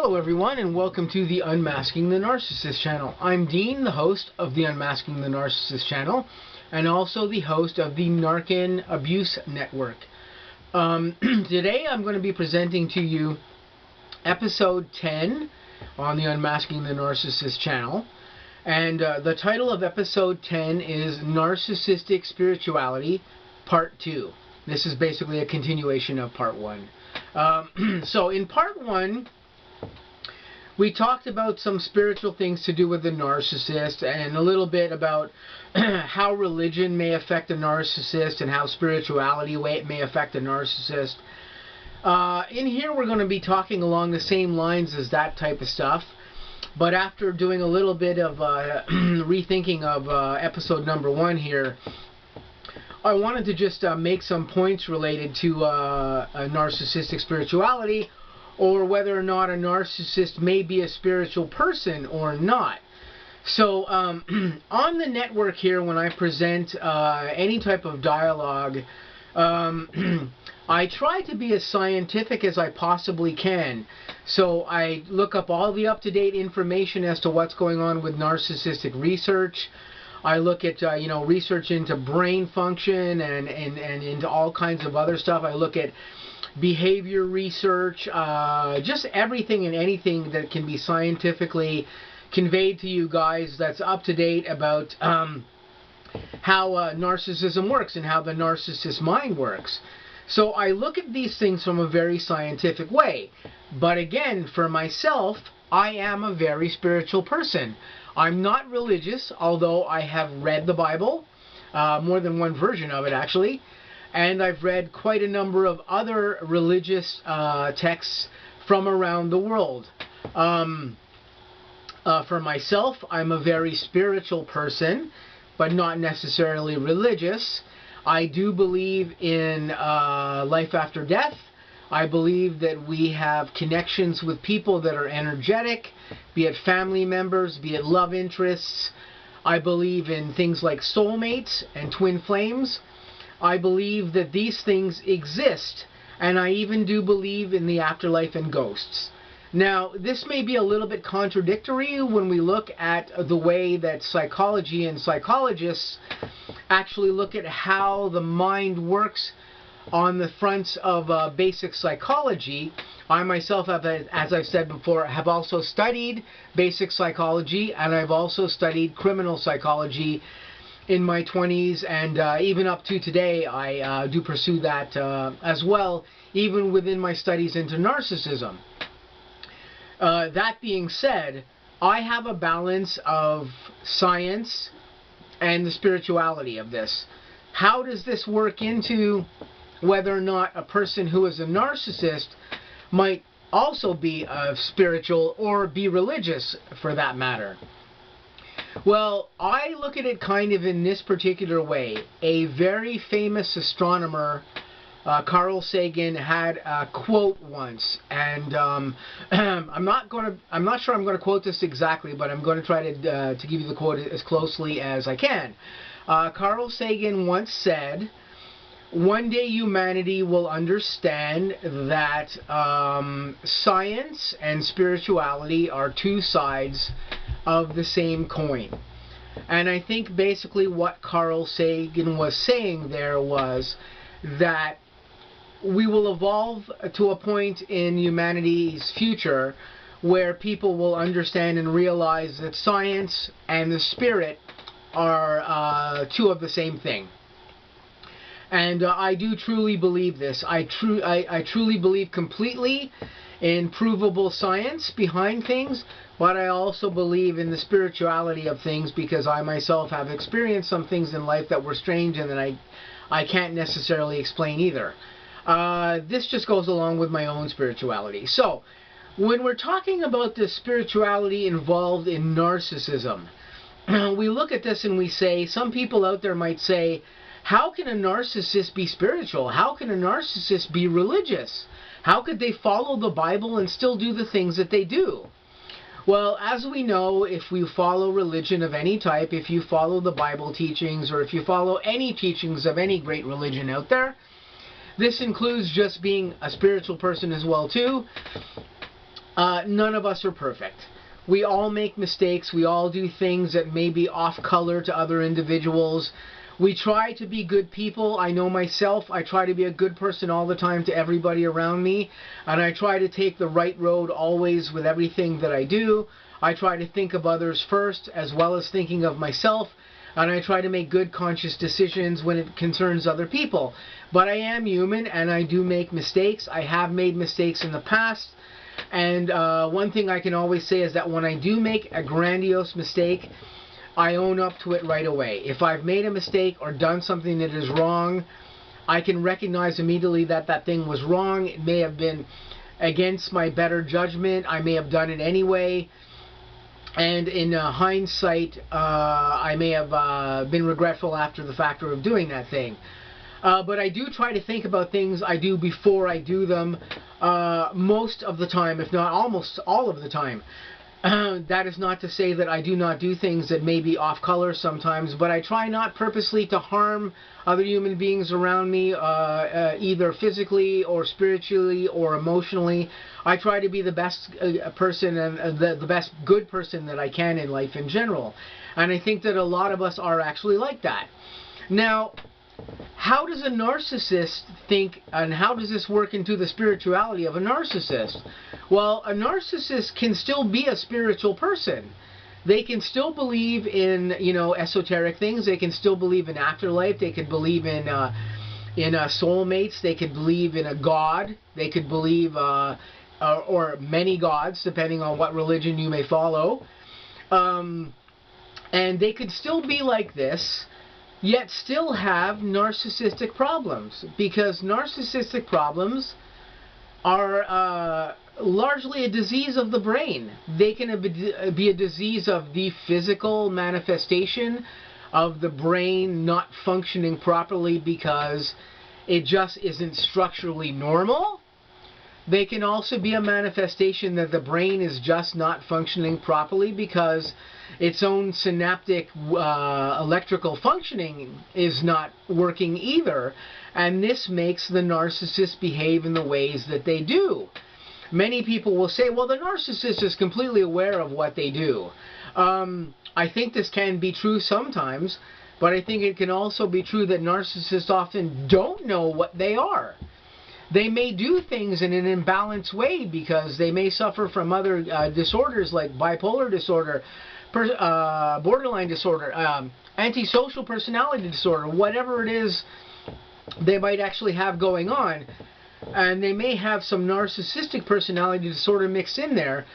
Hello everyone, and welcome to the Unmasking the Narcissist channel. I'm Dean, the host of the Unmasking the Narcissist channel, and also the host of the N.A.R.C.N Abuse Network. Today I'm going to be presenting to you episode 10 on the Unmasking the Narcissist channel. And the title of episode 10 is Narcissistic Spirituality, Part 2. This is basically a continuation of Part 1. So in Part 1, we talked about some spiritual things to do with the narcissist and a little bit about how religion may affect a narcissist and how spirituality may affect a narcissist. In here we're going to be talking along the same lines as that type of stuff, but after doing a little bit of rethinking of episode number 1 here, I wanted to just make some points related to a narcissistic spirituality, or whether or not a narcissist may be a spiritual person or not. So on the network here, when I present any type of dialogue, I try to be as scientific as I possibly can. So I look up all the up-to-date information as to what's going on with narcissistic research. I look at research into brain function and into all kinds of other stuff. I look at behavior research, just everything and anything that can be scientifically conveyed to you guys that's up to date about how narcissism works and how the narcissist mind works. So I look at these things from a very scientific way. But again, for myself, I am a very spiritual person. I'm not religious, although I have read the Bible, more than one version of it actually. And I've read quite a number of other religious texts from around the world. For myself, I'm a very spiritual person, but not necessarily religious. I do believe in life after death. I believe that we have connections with people that are energetic, be it family members, be it love interests. I believe in things like soulmates and twin flames. I believe that these things exist, and I even do believe in the afterlife and ghosts. Now, this may be a little bit contradictory when we look at the way that psychology and psychologists actually look at how the mind works on the fronts of basic psychology. I myself have, as I've said before, have also studied basic psychology, and I've also studied criminal psychology in my 20s, and even up to today I do pursue that as well, even within my studies into narcissism. That being said, I have a balance of science and the spirituality of this. How does this work into whether or not a person who is a narcissist might also be spiritual or be religious, for that matter? Well, I look at it kind of in this particular way. A very famous astronomer, Carl Sagan, had a quote once, and I'm not sure I'm going to quote this exactly, but I'm going to try to give you the quote as closely as I can. Carl Sagan once said, "One day humanity will understand that science and spirituality are two sides of the same coin." And I think basically what Carl Sagan was saying there was that we will evolve to a point in humanity's future where people will understand and realize that science and the spirit are two of the same thing. And I do truly believe this. I truly believe completely in provable science behind things, but I also believe in the spirituality of things, because I myself have experienced some things in life that were strange and that I can't necessarily explain either. This just goes along with my own spirituality. So, when we're talking about the spirituality involved in narcissism, we look at this and we say, some people out there might say, how can a narcissist be spiritual? How can a narcissist be religious? How could they follow the Bible and still do the things that they do? Well, as we know, if we follow religion of any type, if you follow the Bible teachings, or if you follow any teachings of any great religion out there, this includes just being a spiritual person as well too. None of us are perfect. We all make mistakes. We all do things that may be off color to other individuals. We try to be good people. I know myself. I try to be a good person all the time to everybody around me. And I try to take the right road always with everything that I do. I try to think of others first as well as thinking of myself. And I try to make good conscious decisions when it concerns other people. But I am human and I do make mistakes. I have made mistakes in the past. And one thing I can always say is that when I do make a grandiose mistake, I own up to it right away. If I've made a mistake or done something that is wrong, I can recognize immediately that that thing was wrong. It may have been against my better judgment. I may have done it anyway. And in hindsight, I may have been regretful after the fact of doing that thing. But I do try to think about things I do before I do them, most of the time, if not almost all of the time. That is not to say that I do not do things that may be off color sometimes, but I try not purposely to harm other human beings around me, either physically or spiritually or emotionally. I try to be the best person and the best good person that I can in life in general. And I think that a lot of us are actually like that. Now, how does a narcissist think, and how does this work into the spirituality of a narcissist? Well, a narcissist can still be a spiritual person. They can still believe in, esoteric things. They can still believe in afterlife. They could believe in soulmates. They could believe in a god. They could believe, or many gods, depending on what religion you may follow. And they could still be like this, yet still have narcissistic problems, because narcissistic problems are largely a disease of the brain. They can be a disease of the physical manifestation of the brain not functioning properly because it just isn't structurally normal. They can also be a manifestation that the brain is just not functioning properly because its own synaptic electrical functioning is not working either, and this makes the narcissist behave in the ways that they do. Many people will say, well, the narcissist is completely aware of what they do. I think this can be true sometimes, but I think it can also be true that narcissists often don't know what they are. They may do things in an imbalanced way because they may suffer from other disorders like bipolar disorder, borderline disorder, antisocial personality disorder, whatever it is they might actually have going on. And they may have some narcissistic personality disorder mixed in there,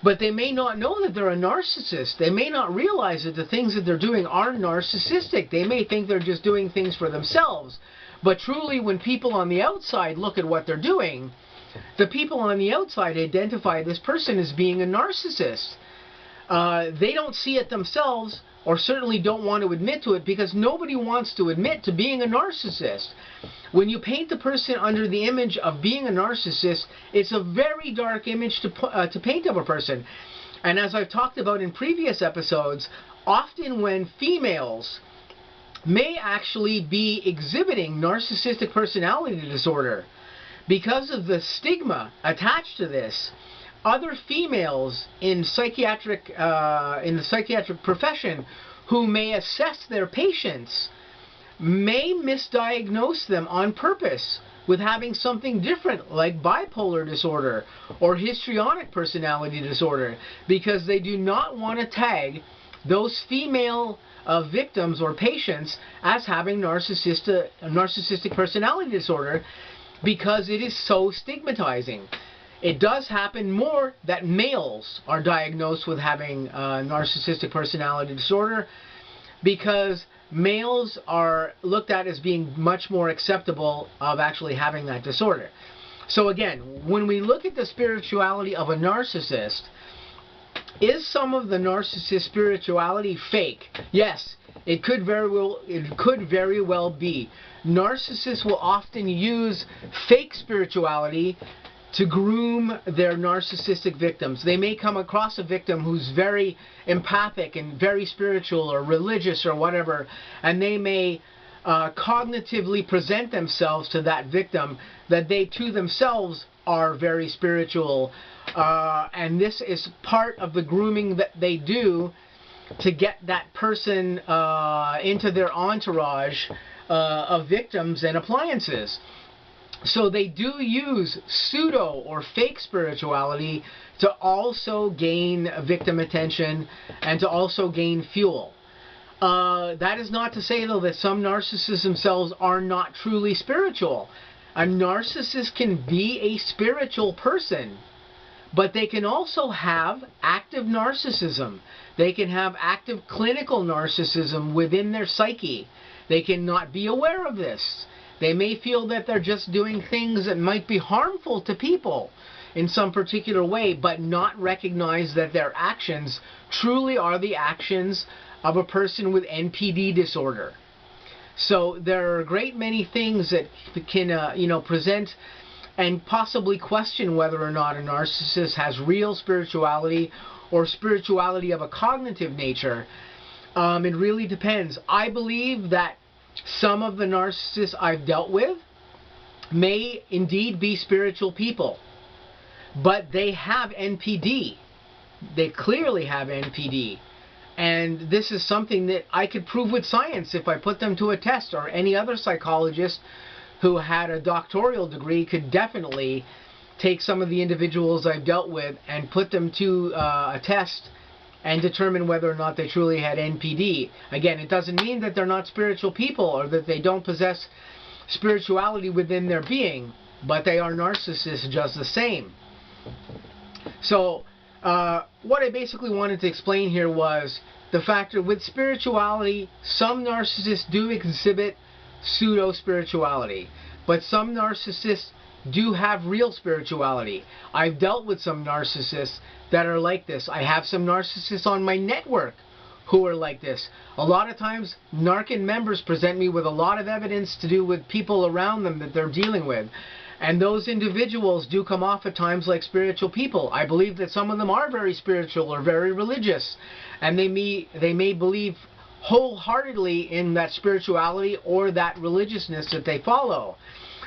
but they may not know that they're a narcissist. They may not realize that the things that they're doing are narcissistic. They may think they're just doing things for themselves. But truly, when people on the outside look at what they're doing, the people on the outside identify this person as being a narcissist. They don't see it themselves, or certainly don't want to admit to it, because nobody wants to admit to being a narcissist. When you paint the person under the image of being a narcissist, it's a very dark image to paint of a person. And as I've talked about in previous episodes, often when females may actually be exhibiting narcissistic personality disorder, because of the stigma attached to this, other females in the psychiatric profession who may assess their patients may misdiagnose them on purpose with having something different like bipolar disorder or histrionic personality disorder, because they do not want to tag those female victims or patients as having narcissistic personality disorder, because it is so stigmatizing. It does happen more that males are diagnosed with having narcissistic personality disorder, because males are looked at as being much more acceptable of actually having that disorder. So again, when we look at the spirituality of a narcissist, is some of the narcissist spirituality fake? Yes, it could very well be. Narcissists will often use fake spirituality to groom their narcissistic victims. They may come across a victim who's very empathic and very spiritual or religious or whatever, and they may cognitively present themselves to that victim that they to themselves are very spiritual, and this is part of the grooming that they do to get that person into their entourage of victims and appliances. So they do use pseudo or fake spirituality to also gain victim attention and to also gain fuel. That is not to say, though, that some narcissists themselves are not truly spiritual. A narcissist can be a spiritual person, but they can also have active narcissism. They can have active clinical narcissism within their psyche. They cannot be aware of this. They may feel that they're just doing things that might be harmful to people in some particular way, but not recognize that their actions truly are the actions of a person with NPD disorder. So there are a great many things that can, present and possibly question whether or not a narcissist has real spirituality or spirituality of a cognitive nature. It really depends. I believe that some of the narcissists I've dealt with may indeed be spiritual people, but they have NPD. They clearly have NPD. And this is something that I could prove with science if I put them to a test, or any other psychologist who had a doctoral degree could definitely take some of the individuals I've dealt with and put them to a test and determine whether or not they truly had NPD. Again, it doesn't mean that they're not spiritual people or that they don't possess spirituality within their being, but they are narcissists just the same. So, what I basically wanted to explain here was the fact that with spirituality, some narcissists do exhibit pseudo-spirituality, but some narcissists do have real spirituality. I've dealt with some narcissists that are like this. I have some narcissists on my network who are like this. A lot of times, N.A.R.C.N members present me with a lot of evidence to do with people around them that they're dealing with. And those individuals do come off at times like spiritual people. I believe that some of them are very spiritual or very religious, and they may believe wholeheartedly in that spirituality or that religiousness that they follow.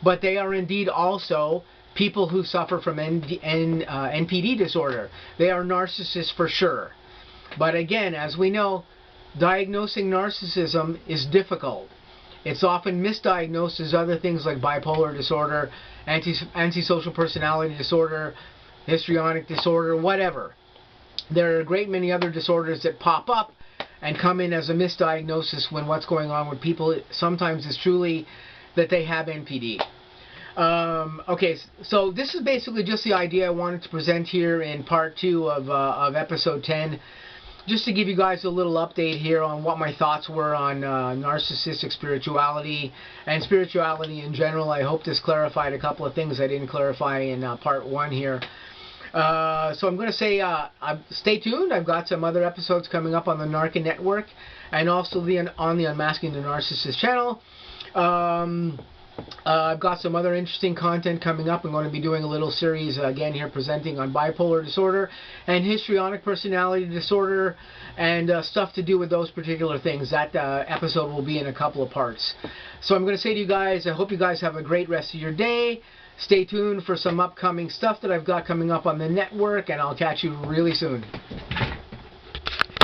But they are indeed also people who suffer from NPD disorder. They are narcissists for sure. But again, as we know, diagnosing narcissism is difficult. It's often misdiagnosed as other things like bipolar disorder, antisocial personality disorder, histrionic disorder, whatever. There are a great many other disorders that pop up and come in as a misdiagnosis when what's going on with people sometimes is truly that they have NPD. Okay, so this is basically just the idea I wanted to present here in part 2 of episode 10. Just to give you guys a little update here on what my thoughts were on narcissistic spirituality and spirituality in general. I hope this clarified a couple of things I didn't clarify in part 1 here. So I'm going to say stay tuned. I've got some other episodes coming up on the N.A.R.C.N network and also on the Unmasking the Narcissist channel. I've got some other interesting content coming up. I'm going to be doing a little series again here presenting on bipolar disorder and histrionic personality disorder and stuff to do with those particular things. That episode will be in a couple of parts. So I'm going to say to you guys, I hope you guys have a great rest of your day. Stay tuned for some upcoming stuff that I've got coming up on the network, and I'll catch you really soon.